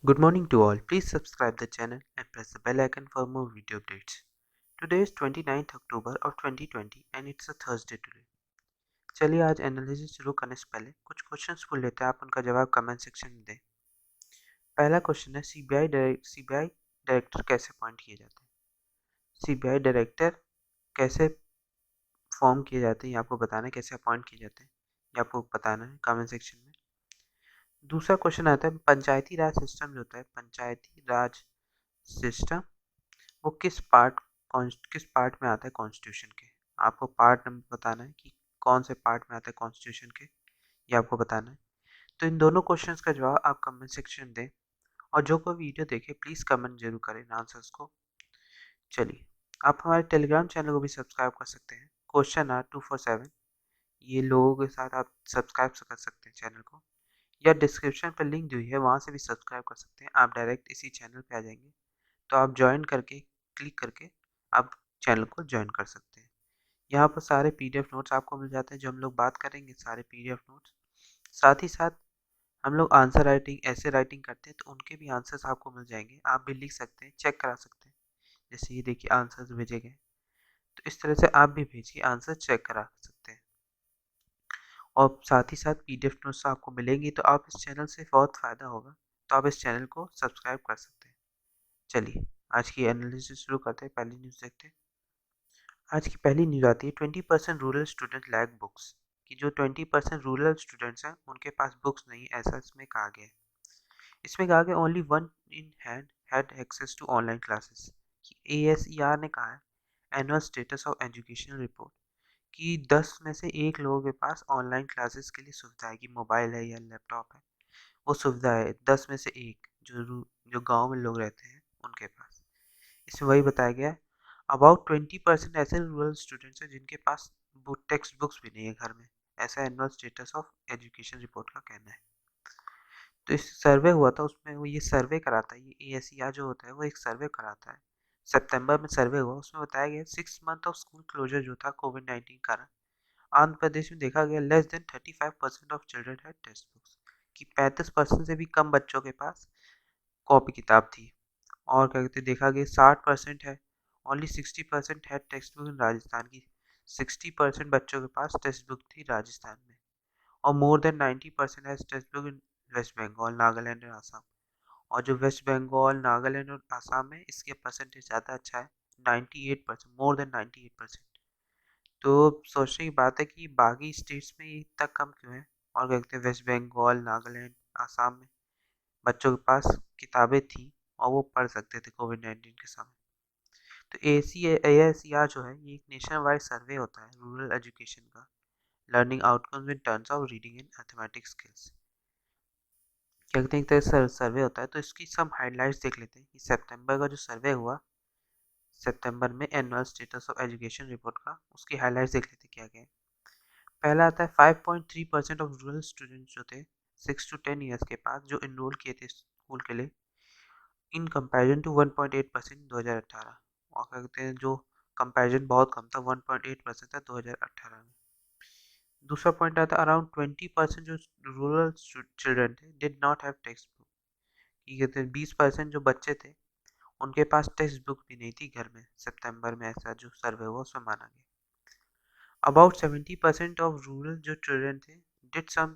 Good morning to all. Please subscribe the channel and press the bell icon for more video updates. Today is 29th October of 2020 and it's a Thursday today. चलिए आज analysis शुरू करने से पहले कुछ questions पूछ लेते हैं, आप उनका जवाब कमेंट सेक्शन में दें। पहला क्वेश्चन है सीबीआई डायरेक्टर कैसे अपॉइंट किए जाते हैं। सीबीआई डायरेक्टर कैसे फॉर्म किए जाते हैं ये आपको बताना है, कैसे अपॉइंट किए जाते हैं ये आपको बताना है कमेंट सेक्शन में। दूसरा क्वेश्चन आता है पंचायती राज सिस्टम जो होता है, पंचायती राज सिस्टम वो किस पार्ट में आता है कॉन्स्टिट्यूशन के। आपको पार्ट नंबर बताना है कि कौन से पार्ट में आता है कॉन्स्टिट्यूशन के, ये आपको बताना है। तो इन दोनों क्वेश्चंस का जवाब आप कमेंट सेक्शन दें और जो कोई वीडियो देखे प्लीज़ कमेंट जरूर करें इन आंसर्स को। चलिए आप हमारे टेलीग्राम चैनल को भी सब्सक्राइब कर सकते हैं, क्वेश्चन आर 247, ये लोगों के साथ आप सब्सक्राइब कर सकते हैं चैनल को, या डिस्क्रिप्शन पर लिंक दी हुई है वहाँ से भी सब्सक्राइब कर सकते हैं। आप डायरेक्ट इसी चैनल पे आ जाएंगे तो आप ज्वाइन करके क्लिक करके आप चैनल को ज्वाइन कर सकते हैं। यहाँ पर सारे पीडीएफ नोट्स आपको मिल जाते हैं, जो हम लोग बात करेंगे सारे पीडीएफ नोट्स। साथ ही साथ हम लोग आंसर राइटिंग ऐसे राइटिंग करते हैं तो उनके भी आंसर्स आपको मिल जाएंगे, आप भी लिख सकते हैं, चेक करा सकते हैं। जैसे ये देखिए आंसर्स भेजे गए, तो इस तरह से आप भी भेजिए, आंसर चेक करा सकते हैं। और साथ ही साथ पीडीएफ नोट्स आपको मिलेंगी तो आप इस चैनल से बहुत फ़ायदा होगा, तो आप इस चैनल को सब्सक्राइब कर सकते हैं। चलिए आज की एनालिसिस शुरू करते हैं, पहली न्यूज़ देखते हैं। आज की पहली न्यूज़ आती है 20% रूरल स्टूडेंट लैक बुक्स, कि जो 20% रूरल स्टूडेंट्स हैं उनके पास बुक्स नहीं, ऐसा इसमें कहा गया है। इसमें कहा गया only one in hand had access to online classes. ASER ने कहा है annual status of education report कि 10 में से एक लोगों के पास ऑनलाइन क्लासेस के लिए सुविधा है, कि मोबाइल है या लैपटॉप है, वो सुविधा है 10 में से एक, जो गांव में लोग रहते हैं उनके पास। इसमें वही बताया गया है अबाउट 20% ऐसे रूरल स्टूडेंट्स हैं जिनके पास टेक्स्ट बुक्स भी नहीं है घर में, ऐसा annual status of education report का कहना है। तो इस सर्वे हुआ था, उसमें वो ये सर्वे कराता है, ये ASER जो होता है वो एक सर्वे कराता है। सितंबर में सर्वे हुआ, उसमें बताया गया 6 मंथ ऑफ स्कूल क्लोजर जो था कोविड-19 कारण, आंध्र प्रदेश में देखा गया less than 35% of children had text books, कि 35% से भी कम बच्चों के पास कॉपी किताब थी। और क्या कहते हैं देखा गया 60% है, ओनली 60% है टेक्स्ट बुक इन राजस्थान की, 60% बच्चों के पास टेक्स्ट बुक थी राजस्थान में। और मोर देन 90% है text book in West Bengal, Nagaland और आसाम। और जो वेस्ट बंगाल, नागालैंड और आसाम में इसके परसेंटेज ज़्यादा अच्छा है, 98%, मोर देन 98%। तो सोचने की बात है कि बाकी स्टेट्स में ये इतना कम क्यों है। और क्या कहते हैं वेस्ट बंगाल, नागालैंड, आसाम में बच्चों के पास किताबें थी और वो पढ़ सकते थे कोविड-19 के समय। तो ASER जो है ये एक नेशन वाइड सर्वे होता है रूरल एजुकेशन का, learning outcomes in terms of reading and mathematics skills. क्या कहते हैं एक तरह से सर्वे होता है, तो इसकी सब हाइलाइट्स देख लेते हैं कि सितंबर का जो सर्वे हुआ, सितंबर में annual status of education report का, उसकी हाइलाइट्स देख लेते हैं क्या क्या है। पहला आता है 5.3% ऑफ रूरल स्टूडेंट्स जो थे 6 to 10 ईयर्स के पास, जो इनरोल किए थे स्कूल के लिए, इन कंपैरिजन टू 1.8% 2018। और क्या कहते हैं जो कंपैरिजन बहुत कम था, 1.8% था 2018 में। दूसरा पॉइंट आता है अराउंड 20% जो रूरल चिल्ड्रन थे did not have text book, ये कहते हैं 20% जो बच्चे थे उनके पास टेक्स्ट बुक भी नहीं थी घर में, सितंबर में ऐसा जो सर्वे हुआ उसमें माना गया। अबाउट 70% ऑफ रूरल जो चिल्ड्रन थे did some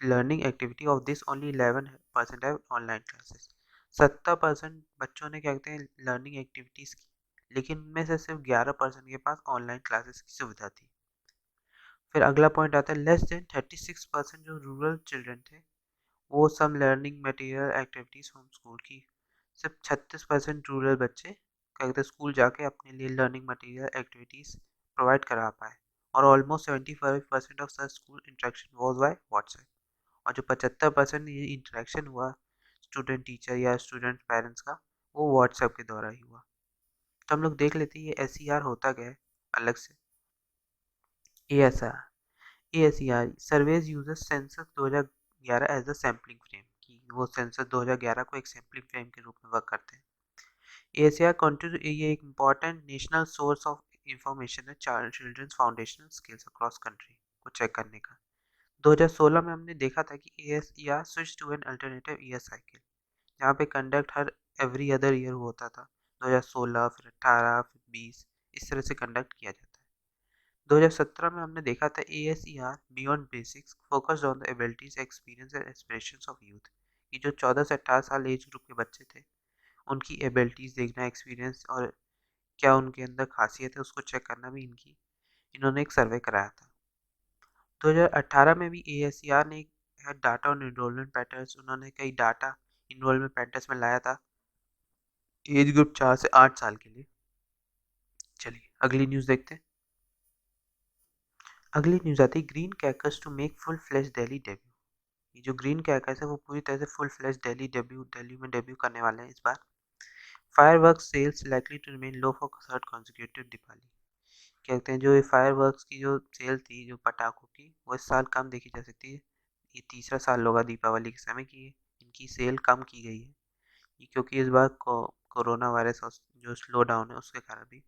learning activity, of this only 11% have online classes. 70% बच्चों ने क्या कहते हैं लर्निंग एक्टिविटीज़ की, लेकिन उनमें से सिर्फ 11% के पास ऑनलाइन क्लासेस की सुविधा थी। फिर अगला पॉइंट आता है लेस देन 36% जो रूरल चिल्ड्रन थे वो some learning material activities home school की। सिर्फ 36% रूरल बच्चे क्या कहते हैं स्कूल जाके अपने लिए लर्निंग मटेरियल एक्टिविटीज़ प्रोवाइड करा पाए। और almost 75% of such school interaction was by WhatsApp. और जो 75% ये इंटरेक्शन हुआ स्टूडेंट टीचर या स्टूडेंट पेरेंट्स का, वो व्हाट्सएप के द्वारा ही हुआ। तो हम लोग देख लेते हैं ये SER होता क्या है अलग से। ASER surveys users census 2011 as a sampling frame, कि वो सेंसस 2011 को एक सैम्पलिंग फ्रेम के रूप में वर्क करते हैं। ASER कंट्रीब्यूट, ये एक important national source of information है children's foundational skills across country को चेक करने का। 2016 में हमने देखा था कि ASER switch to an alternative year cycle, जहाँ पे कंडक्ट हर एवरी अदर ईयर होता था। 2016, फिर 18, फिर 20, इस तरह से कंडक्ट किया जाता है। 2017 में हमने देखा था ASER beyond basics focused on the abilities, experience and aspirations of youth. कि जो 14 से 18 साल एज ग्रुप के बच्चे थे, उनकी एबिलिटीज देखना, एक्सपीरियंस और क्या उनके अंदर खासियत है उसको चेक करना भी इन्होंने एक सर्वे कराया था। 2018 में भी ASER ने एक डाटा ऑन इनरोलमेंट पैटर्न्स, उन्होंने कई डाटा इनरोलमेंट पैटर्न्स में लाया था एज ग्रुप 4 से 8 साल के लिए। चलिए अगली न्यूज़ देखते हैं। अगली न्यूज़ आती है green crackers to make full flash Delhi debut. ये जो ग्रीन कैकर्स है वो पूरी तरह से फुल फ्लैश दिल्ली में डेब्यू करने वाले हैं इस बार। Fireworks sales likely to remain low for third consecutive Diwali. कहते हैं जो ये फायरवर्क्स की जो सेल थी, जो पटाखों की, वो इस साल कम देखी जा सकती है। ये तीसरा साल होगा दीपावली के समय की इनकी सेल कम की गई है। ये क्योंकि इस बार कोरोना वायरस और जो स्लो डाउन है उसके कारण भी,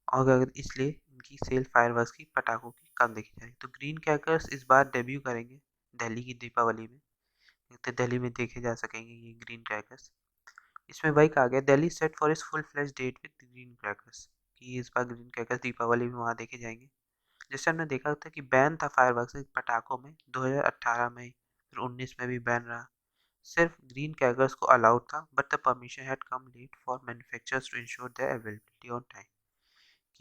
और अगर इसलिए इनकी सेल फायरवर्क्स की पटाखों की कम देखी जा रही है। तो ग्रीन क्रैकर्स इस बार डेब्यू करेंगे दिल्ली की दीपावली में। तो दिल्ली में देखे जा सकेंगे ये ग्रीन क्रैकर्स। इसमें वही कहा गया दिल्ली सेट फॉर इस full flash date with green crackers, कि इस बार ग्रीन क्रैकर्स दीपावली में वहाँ देखे जाएंगे। जैसे हमने देखा था कि बैन था फायरवर्क्स पटाखों में 2018 में, फिर 19 में भी बैन रहा। सिर्फ ग्रीन क्रैकर्स को अलाउड था, but the permission had come late for manufacturers to ensure their availability on time.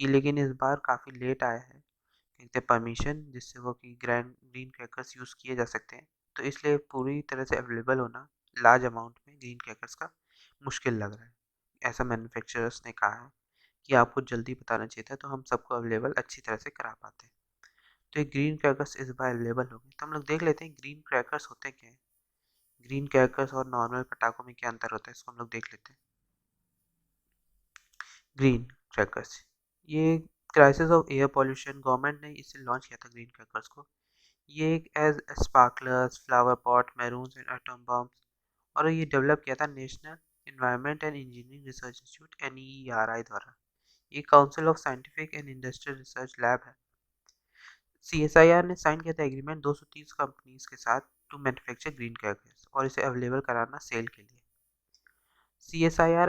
कि लेकिन इस बार काफ़ी लेट आया है कहते परमिशन, जिससे वो कि ग्रीन क्रैकर्स यूज़ किए जा सकते हैं। तो इसलिए पूरी तरह से अवेलेबल होना लार्ज अमाउंट में ग्रीन क्रैकर्स का मुश्किल लग रहा है। ऐसा मैन्युफैक्चरर्स ने कहा है कि आपको जल्दी बताना चाहिए था, तो हम सबको अवेलेबल अच्छी तरह से करा पाते। तो ये ग्रीन क्रैकर्स इस बार अवेलेबल हो गए। तो हम लोग देख लेते हैं ग्रीन क्रैकर्स होते क्या हैं, ग्रीन क्रैकर्स और नॉर्मल पटाखों में क्या अंतर होता है, इसको हम लोग देख लेते हैं। ग्रीन क्रैकर्स, ये crisis of air pollution, government ने इसे लॉन्च किया था ग्रीन क्रैकर्स को। ये एक as sparklers, flower pot, maroons and atom bombs, और ये डेवलप किया था national environment and engineering research institute NEERI द्वारा। ये council of scientific and industrial research lab है। CSIR ने साइन किया था एग्रीमेंट 230 कंपनीज के साथ टू मैन्युफैक्चर ग्रीन क्रैकर्स और इसे अवेलेबल कराना सेल के लिए। CSIR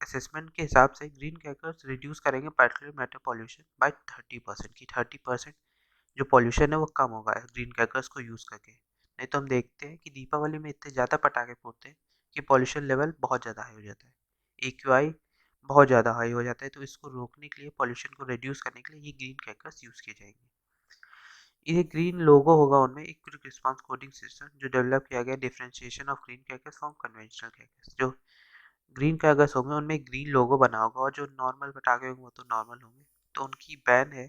असेसमेंट के हिसाब से ग्रीन क्रैकर्स रिड्यूस करेंगे पार्टिकुलर मैटर पॉल्यूशन बाय 30%, की 30% जो पॉल्यूशन है वो कम होगा ग्रीन क्रैकर्स को यूज़ करके। नहीं तो हम देखते हैं कि दीपावली में इतने ज़्यादा पटाखे फोड़ते हैं कि पॉल्यूशन लेवल बहुत ज़्यादा हाई हो जाता है, AQI बहुत ज़्यादा हाई हो जाता है। तो इसको रोकने के लिए, पॉल्यूशन को रिड्यूस करने के लिए ये ग्रीन क्रैकर्स यूज़ किए जाएंगे। ये ग्रीन लोगो होगा उनमें, एक क्विक रिस्पांस कोडिंग सिस्टम जो डेवलप किया गया, differentiation of green crackers from conventional crackers. जो ग्रीन क्रैकर्स होंगे उनमें ग्रीन लोगो बना होगा, और जो नॉर्मल पटाखे होंगे वो तो नॉर्मल होंगे। तो उनकी बैन है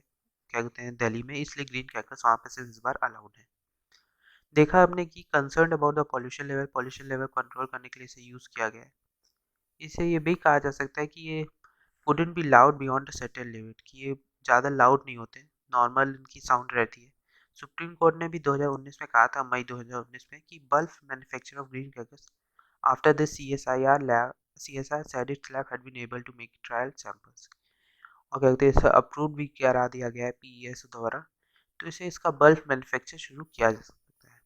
क्या कहते हैं दिल्ली में, इसलिए ग्रीन क्रैकर्स वहाँ पे सिर्फ इस बार अलाउड है। देखा हमने कि concern about the pollution level control करने के लिए इसे यूज़ किया गया है। इसे ये भी कहा जा सकता है कि ये wouldn't be loud beyond a certain limit, कि ये ज़्यादा लाउड नहीं होते, नॉर्मल इनकी साउंड रहती है। सुप्रीम कोर्ट ने भी 2019 में कहा था, मई 2019 में, कि bulk manufacture of green crackers after the CSIR said its lab had been able to make trial samples, और क्या कहते हैं इसे अप्रूव भी करा दिया गया है PES द्वारा। तो इसे इसका बल्क मैन्युफैक्चर शुरू किया जा सकता है।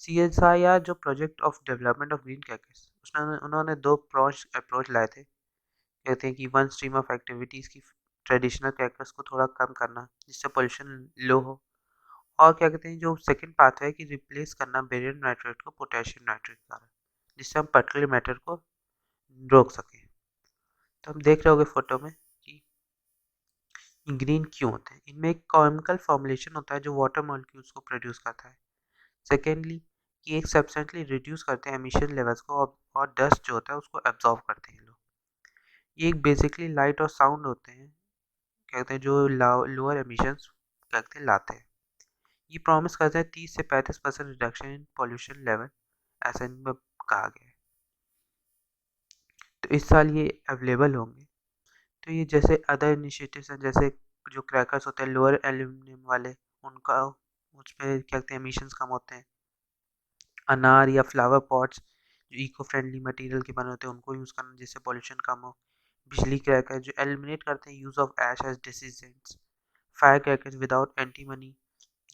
CSIR जो project of development of green crackers, उसने उन्होंने दो अप्रोच लाए थे। कहते हैं कि वन स्ट्रीम ऑफ एक्टिविटीज़ की ट्रेडिशनल क्रैकर्स को थोड़ा कम करना जिससे पोल्यूशन लो हो, और क्या कहते हैं जो सेकंड पाथ है कि रिप्लेस करना बेरियम नाइट्रेट को पोटेशियम नाइट्रेट के कारण, जिससे हम पर्टिकुलर मैटर को रोक सकें। तो हम देख रहे होंगे फोटो में कि ग्रीन क्यों होते हैं। इनमें एक केमिकल फॉर्मुलेशन होता है जो वाटर मॉलिक्यूल्स को प्रोड्यूस करता है। सेकेंडली कि एक सब्सटेंटली रिड्यूस करते हैं एमिशन लेवल्स को, और डस्ट जो होता है उसको एब्जॉर्ब करते हैं लोग। ये एक बेसिकली लाइट और साउंड होते हैं कहते हैं जो लोअर एमिशंस कहते हैं लाते हैं। ये प्रॉमिस करता है 30 से 35% रिडक्शन इन पॉल्यूशन लेवल, ऐसा इनमें कहा गया है। तो इस साल ये अवेलेबल होंगे। तो ये जैसे अदर इनिशिएटिव्स हैं, जैसे जो क्रैकर्स होते हैं लोअर एल्यूमिनियम वाले, उनका उस पर क्या कहते हैं एमिशंस कम होते हैं। अनार या फ्लावर पॉट्स जो इको फ्रेंडली मटेरियल के बने होते हैं उनको यूज़ करना जिससे पॉल्यूशन कम हो। बिजली क्रैकर जो एलिमिनेट करते हैं use of ash as desiccants. Fire crackers without antimony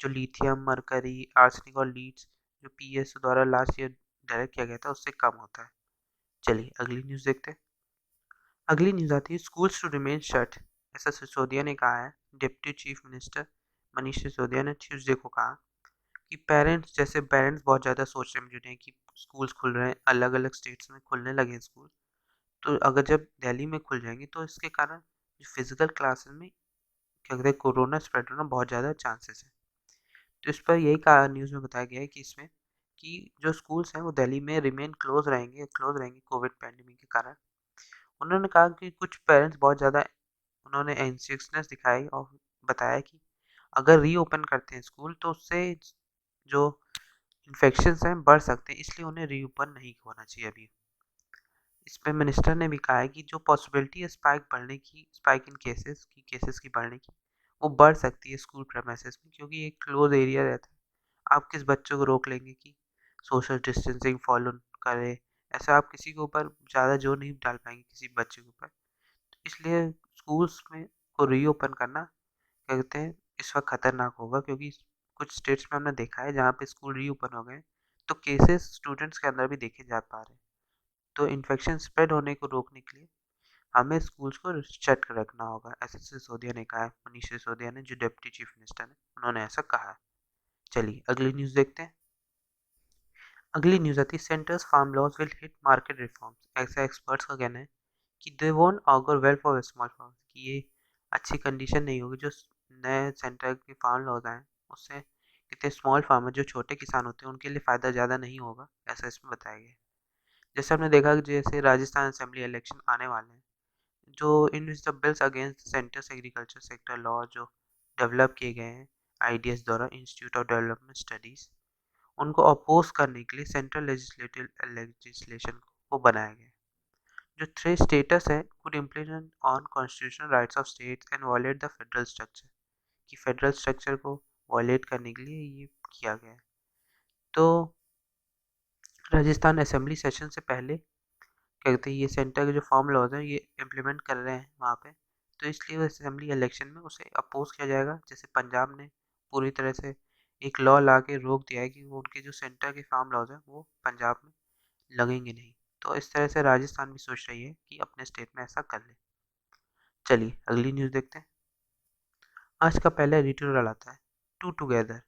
जो लिथियम, मरकरी, आर्सेनिक और लीड्स जो PS द्वारा लास्ट ईयर डायरेक्ट किया गया था उससे कम होता है। चलिए अगली न्यूज़ देखते हैं। अगली न्यूज़ आती है स्कूल्स टू रिमेन शट, ऐसा सिसोदिया ने कहा है। Deputy chief minister Manish Sisodia ने ट्यूसडे को कहा कि पेरेंट्स बहुत ज़्यादा सोच रहे हैं कि स्कूल्स खुल रहे हैं, अलग अलग स्टेट्स में खुलने लगे हैं स्कूल। तो अगर जब दिल्ली में खुल जाएंगे तो इसके कारण जो फिजिकल क्लासेस में क्या कहते हैं कोरोना स्प्रेड होना बहुत ज़्यादा चांसेस है। तो इस पर यही कहा न्यूज़ में बताया गया है कि इसमें कि जो स्कूल्स हैं वो दिल्ली में रिमेन क्लोज रहेंगे कोविड पैंडेमिक के कारण। उन्होंने कहा कि कुछ पेरेंट्स बहुत ज़्यादा उन्होंने एंशियसनेस दिखाई और बताया कि अगर रीओपन करते हैं स्कूल तो उससे जो इन्फेक्शंस हैं बढ़ सकते हैं, इसलिए उन्हें रीओपन नहीं होना चाहिए अभी। इसमें मिनिस्टर ने भी कहा है कि जो पॉसिबिलिटी है स्पाइक इन केसेस की बढ़ने की, वो बढ़ सकती है स्कूल प्रेमाइसेस में, क्योंकि एक क्लोज एरिया रहता है। आप किस बच्चों को रोक लेंगे कि सोशल डिस्टेंसिंग फॉलो करे? ऐसा आप किसी के ऊपर ज़्यादा जोर नहीं डाल पाएंगे किसी बच्चे के ऊपर। तो इसलिए स्कूल्स में को रीओपन करना क्या कहते हैं इस वक्त खतरनाक होगा, क्योंकि कुछ स्टेट्स में हमने देखा है जहाँ पे स्कूल रीओपन हो गए तो केसेस स्टूडेंट्स के अंदर भी देखे जा पा रहे हैं। तो इन्फेक्शन स्प्रेड होने को रोकने के लिए हमें स्कूल्स को शट रखना होगा, ऐसा सिसोदिया ने कहा है। मनीष सिसोदिया ने, जो डिप्टी चीफ मिनिस्टर है, उन्होंने ऐसा कहा है। चलिए अगली न्यूज़ देखते हैं। अगली न्यूज़ आती है centre's farm laws will hit market reforms, ऐसा एक्सपर्ट्स का कहना है कि they won't augur well for small farm, कि ये अच्छी कंडीशन नहीं होगी जो नए सेंटर के फार्म लॉज आए उससे कितने स्मॉल फार्मर जो छोटे किसान होते हैं उनके लिए फ़ायदा ज़्यादा नहीं होगा, ऐसा इसमें बताया गया है। जैसे हमने देखा कि जैसे राजस्थान असेंबली इलेक्शन आने वाले हैं, जो in which the bills against centre's agriculture sector law जो डेवलप किए गए हैं आईडीएस द्वारा, इंस्टीट्यूट ऑफ डेवलपमेंट स्टडीज़, उनको अपोज करने के लिए सेंट्रल लेजिस्लेशन को बनाया गया है। जो थ्री स्टेटस है could implement on constitutional rights of states and violate the federal structure, कि फेडरल स्ट्रक्चर को वायलेट करने के लिए ये किया गया है। तो राजस्थान असेंबली सेशन से पहले क्या कहते हैं ये सेंटर के जो फॉर्म लॉज हैं ये इम्प्लीमेंट कर रहे हैं वहाँ पे, तो इसलिए वो असेंबली इलेक्शन में उसे अपोज किया जाएगा। जैसे पंजाब ने पूरी तरह से एक लॉ ला के रोक दिया है कि वो उनके जो सेंटर के फार्म लॉज हैं वो पंजाब में लगेंगे नहीं। तो इस तरह से राजस्थान भी सोच रही है कि अपने स्टेट में ऐसा कर ले। चलिए अगली न्यूज़ देखते हैं। आज का पहला एडिटोरियल आता है टू टुगेदर,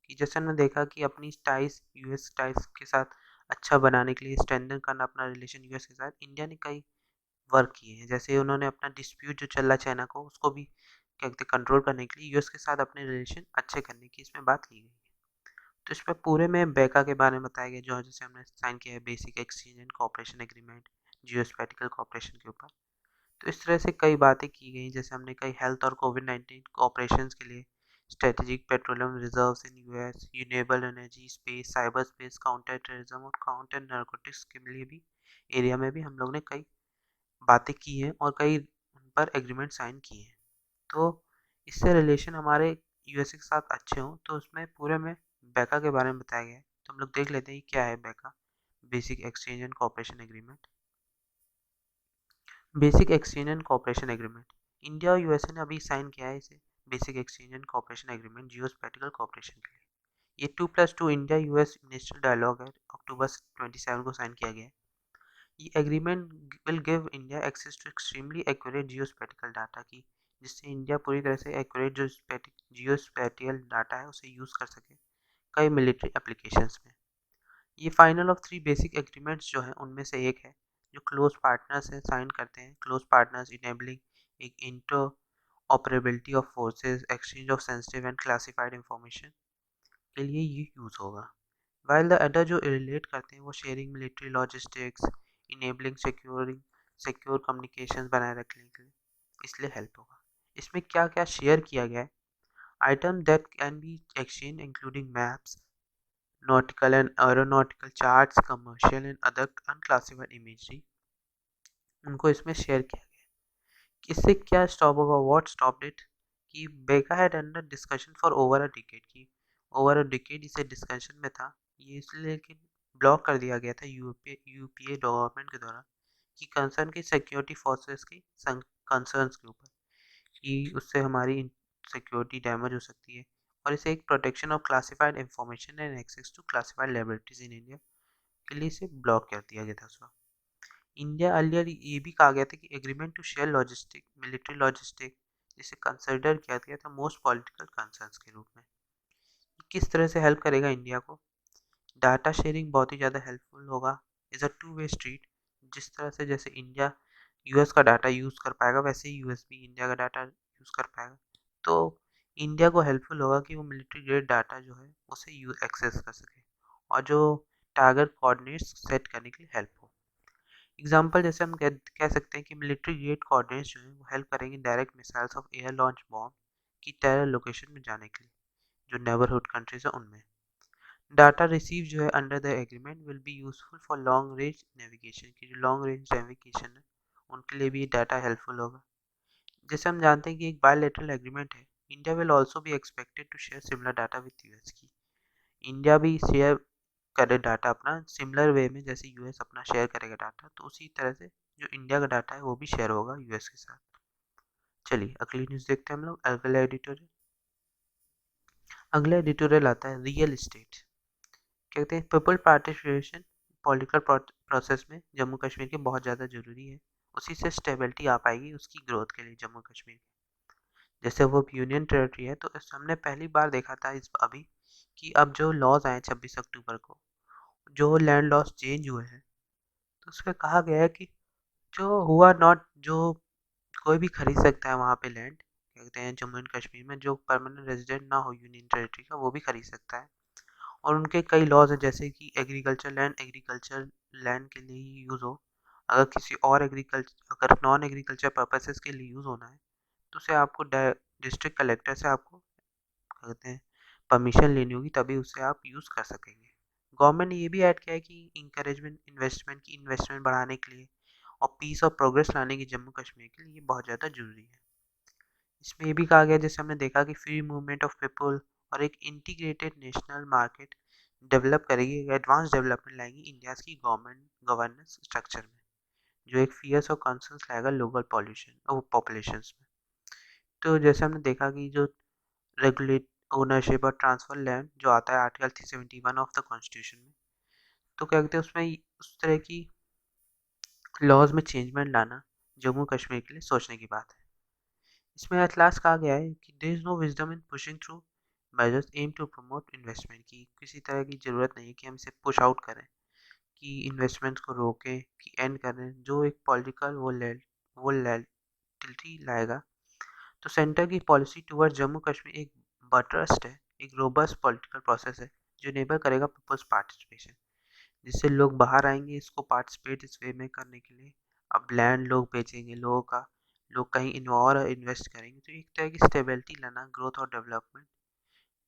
कि जैसे हमने देखा कि अपनी टाइज यूएस टाइज के साथ अच्छा बनाने के लिए स्ट्रेंथन करना अपना रिलेशन यूएस के साथ, इंडिया ने कई वर्क किए हैं। जैसे उन्होंने अपना डिस्प्यूट जो चल रहा चाइना को उसको भी क्या कहते हैं कंट्रोल करने के लिए यूएस के साथ अपने रिलेशन अच्छे करने की इसमें बात की गई है। तो इसमें पूरे में बेका के बारे में बताया गया, जो जैसे हमने साइन किया है basic exchange and cooperation agreement geospatial cooperation के ऊपर। तो इस तरह से कई बातें की गई, जैसे हमने कई हेल्थ और कोविड-19 ऑपरेशंस के लिए strategic petroleum reserves in US, renewable energy, space, cyber space, counter terrorism और काउंटर नारकोटिक्स के लिए भी एरिया में भी हम लोग ने कई बातें की हैं और कई उन पर एग्रीमेंट साइन किए हैं। तो इससे रिलेशन हमारे यूएसए के साथ अच्छे हों, तो उसमें पूरे में बेका के बारे में बताया गया है। तो हम लोग देख लेते हैं कि क्या है बेका, basic exchange and cooperation agreement. Basic exchange and cooperation agreement, India और यूएसए ने अभी साइन किया है इसे, basic exchange and cooperation agreement geospatial cooperation के लिए। ये 2+2 इंडिया यूएस मिनिस्ट्रियल डायलॉग है, अक्टूबर 27 को साइन किया गया है। ये agreement will give India access to extremely accurate geospatial data की, जिससे इंडिया पूरी तरह से एक्यूरेट जो जियोस्पैटियल डाटा है उसे यूज़ कर सके कई मिलिट्री एप्लीकेशंस में। ये फाइनल ऑफ 3 बेसिक एग्रीमेंट्स जो हैं उनमें से एक है, जो क्लोज पार्टनर्स हैं साइन करते हैं। क्लोज पार्टनर्स इनेबलिंग एक inter operability of forces, exchange of sensitive and classified information के लिए ये यूज़ होगा। वाइल द अदर जो रिलेट करते हैं वो sharing military logistics, enabling secure communication बनाए रखने के लिए, इसलिए हेल्प होगा। इसमें क्या क्या शेयर किया गया है? Item that can be exchange including maps, nautical and aeronautical charts, commercial and other unclassified imagery, उनको इसमें शेयर किया गया। इससे क्या स्टॉप होगा? What stopped it? कि बेका had under discussion for over a decade, की ओवर अ डिकेड इसे डिस्कशन में था ये, इसलिए लेकिन ब्लॉक कर दिया गया था यूपीए गवर्नमेंट के द्वारा, कि कंसर्न की सिक्योरिटी फोर्सेस की कंसर्न्स के ऊपर, कि उससे हमारी सिक्योरिटी डैमेज हो सकती है। और इसे एक protection of classified information and access to classified libraries in India के लिए इसे ब्लॉक कर दिया गया था उस वक्त। इंडिया अर्लियर ये भी कहा गया था कि agreement to share logistic military logistic जिसे कंसिडर किया गया था मोस्ट पॉलिटिकल कंसर्न्स के रूप में। किस तरह से हेल्प करेगा इंडिया को? डाटा शेयरिंग बहुत ही ज़्यादा हेल्पफुल होगा। Is a two way street. जिस तरह से जैसे इंडिया यूएस का डाटा यूज़ कर पाएगा वैसे ही यूएस भी इंडिया का डाटा यूज़ कर पाएगा। तो इंडिया को हेल्पफुल होगा कि वो मिलिट्री ग्रेड डाटा जो है उसे यूज एक्सेस कर सके और जो टारगेट कोऑर्डिनेट्स सेट करने के लिए हेल्प हो। एग्जाम्पल जैसे हम कह सकते हैं कि मिलिट्री ग्रेड कोऑर्डिनेट्स जो है वो हेल्प करेंगे direct missiles of air launch bomb की टेरर लोकेशन में जाने के लिए जो नेबरहुड कंट्रीज है उनमें। डाटा रिसीव जो है under the agreement will be useful for long range navigation की जो लॉन्ग रेंज नेविगेशन है उनके लिए भी डाटा हेल्पफुल होगा। जैसे हम जानते हैं कि एक बायलैटरल एग्रीमेंट है, India will also be expected to share similar data with US की। इंडिया भी शेयर करे डाटा अपना सिमिलर वे में जैसे यूएस अपना शेयर करेगा डाटा, तो उसी तरह से जो इंडिया का डाटा है वो भी शेयर होगा यूएस के साथ। चलिए अगली न्यूज़ देखते हैं हम लोग। अगला एडिटोरियल आता है रियल इस्टेट। कहते हैं पीपल पार्टिसिपेशन पॉलिटिकल प्रोसेस में जम्मू कश्मीर के बहुत ज़्यादा ज़रूरी है। उसी से स्टेबिलिटी आ पाएगी उसकी ग्रोथ के लिए जम्मू कश्मीर। जैसे वो यूनियन टेरिटरी है तो इस हमने पहली बार देखा था इस अभी कि अब जो लॉज आए 26 अक्टूबर को जो लैंड लॉस चेंज हुए हैं तो उसमें कहा गया है कि जो हुआ नॉट जो कोई भी खरीद सकता है वहाँ पे लैंड कहते हैं जम्मू एंड कश्मीर में जो परमानेंट रेजिडेंट ना हो यूनियन टेरिटरी का वो भी खरीद सकता है। और उनके कई लॉज हैं जैसे कि एग्रीकल्चर लैंड के लिए ही यूज़ हो। अगर किसी और एग्रीकल्चर अगर नॉन एग्रीकल्चर पर्पसेस के लिए यूज़ होना है तो उसे आपको डिस्ट्रिक्ट कलेक्टर से आपको कहते हैं परमिशन लेनी होगी तभी उसे आप यूज़ कर सकेंगे। गवर्नमेंट ने ये भी ऐड किया है कि इंकरेजमेंट इन्वेस्टमेंट बढ़ाने के लिए और पीस और प्रोग्रेस लाने की जम्मू कश्मीर के लिए ये बहुत ज़्यादा ज़रूरी है। इसमें ये भी कहा गया जैसे हमने देखा कि फ्री मूवमेंट ऑफ पीपल और एक इंटीग्रेटेड नेशनल मार्केट डेवलप करेगी, एडवांस डेवलपमेंट लाएंगी इंडिया की गवर्नमेंट गवर्नेंस स्ट्रक्चर में जो एक फियर्स और कंसर्न्स लाएगा लोकल पॉल्यूशन और पॉपुलेशंस में। तो जैसे हमने देखा कि जो रेगुलेट ओनरशिप और ट्रांसफर लैंड जो आता है आर्टिकल 371 ऑफ द कॉन्स्टिट्यूशन में, तो क्या कहते हैं उसमें उस तरह की लॉज में चेंजमेंट लाना जम्मू कश्मीर के लिए सोचने की बात है। इसमें एट लास्ट कहा गया है कि there is no wisdom in pushing through measures aimed to promote investment की किसी तरह की ज़रूरत नहीं है कि हम इसे पुश आउट करें कि इन्वेस्टमेंट्स को रोकें कि एंड करें जो एक पॉलिटिकल वो लैटिलिटी लाएगा। तो सेंटर की पॉलिसी टुवर्ड जम्मू कश्मीर एक बटरस्ट है, एक रोबस्ट पॉलिटिकल प्रोसेस है जो इनेबल करेगा पीपल्स पार्टिसिपेशन जिससे लोग बाहर आएंगे इसको पार्टिसिपेट इस वे में करने के लिए। अब लैंड लोग बेचेंगे लोगों का, लोग कहीं इन और इन्वेस्ट करेंगे तो एक तरह की स्टेबिलिटी लाना ग्रोथ और डेवलपमेंट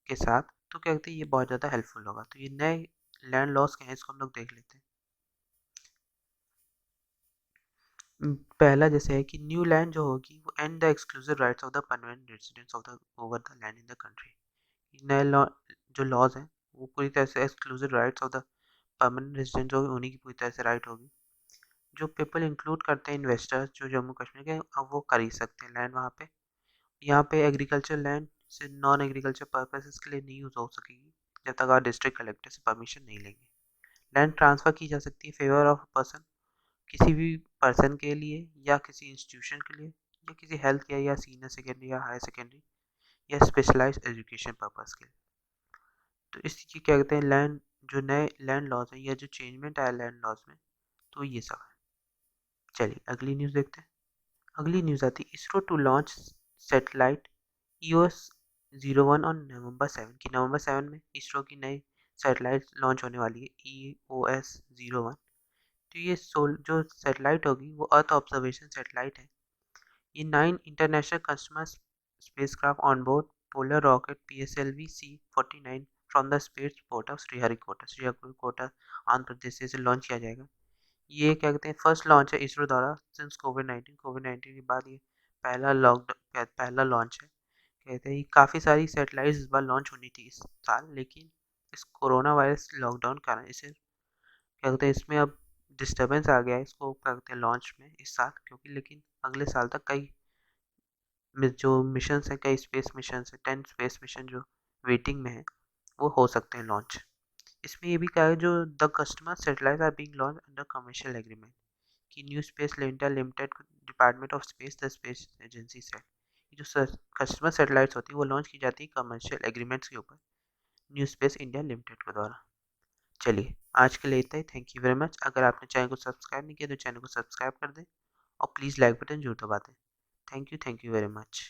के साथ। तो क्या कहते हैं ये बहुत ज़्यादा हेल्पफुल होगा। तो ये नए लैंड लॉस क्या है इसको हम लोग देख लेते हैं। पहला जैसे है कि न्यू लैंड जो होगी वो and the exclusive rights of the permanent residents of the over the land in the country. नए लॉ जो लॉज हैं वो पूरी तरह से exclusive rights of the permanent residents होगी उन्हीं की पूरी तरह से राइट होगी। जो पीपल इंक्लूड करते हैं इन्वेस्टर्स जो जम्मू कश्मीर के अब वो खरीद सकते हैं लैंड वहाँ पे। यहाँ पे एग्रीकल्चर लैंड से नॉन एग्रीकल्चर पर्पसेस के लिए नहीं यूज़ हो सकेगी जब तक आप डिस्ट्रिक्ट कलेक्टर से परमिशन नहीं लेंगे। लैंड ट्रांसफ़र की जा सकती है फेवर ऑफ पर्सन किसी भी पर्सन के लिए या किसी इंस्टीट्यूशन के लिए या किसी हेल्थ केयर या सीनियर सेकेंडरी या हायर सेकेंडरी या स्पेशलाइज्ड एजुकेशन पर्पस के लिए। तो इसकी क्या कहते हैं लैंड जो नए लैंड लॉज हैं या जो चेंजमेंट आया लैंड लॉज में तो ये सब है। चलिए अगली न्यूज़ देखते हैं। अगली न्यूज़ आती है ISRO to launch satellite EOS 01 on November 7 की। नवंबर 7 में इसरो की नई सैटेलाइट लॉन्च होने वाली है EOS 01। तो ये जो सैटेलाइट होगी वो अर्थ ऑब्जर्वेशन सैटेलाइट है। ये 9 international customer spacecraft on board polar rocket PSLV-C49 from the space port of Sriharikota Andhra Pradesh से लॉन्च किया जाएगा। ये क्या कहते हैं फर्स्ट लॉन्च है इसरो द्वारा सिंस कोविड-19 के बाद ये पहला लॉन्च है। कहते हैं काफ़ी सारी सैटेलाइट्स इस बार लॉन्च होनी थी इस साल लेकिन इस कोरोना वायरस लॉकडाउन कारण इसे क्या कहते हैं इसमें अब डिस्टर्बेंस आ गया है इसको क्या कहते हैं लॉन्च में इस साल क्योंकि लेकिन अगले साल तक कई जो मिशन है कई स्पेस मिशन है 10 स्पेस मिशन जो वेटिंग में है वो हो सकते हैं लॉन्च। इसमें ये भी कहा है जो the customer satellite are being launch under commercial agreement कि new space limited limited department of space the space agency से जो कस्टमर सैटेलाइट्स होती है वो लॉन्च की जाती है कमर्शियल एग्रीमेंट्स के ऊपर न्यू स्पेस इंडिया लिमिटेड के द्वारा। चलिए आज के लिए इतना ही। Thank you very much. अगर आपने चैनल को सब्सक्राइब नहीं किया तो चैनल को सब्सक्राइब कर दें और प्लीज़ लाइक बटन जरूर दबा दें। Thank you very much.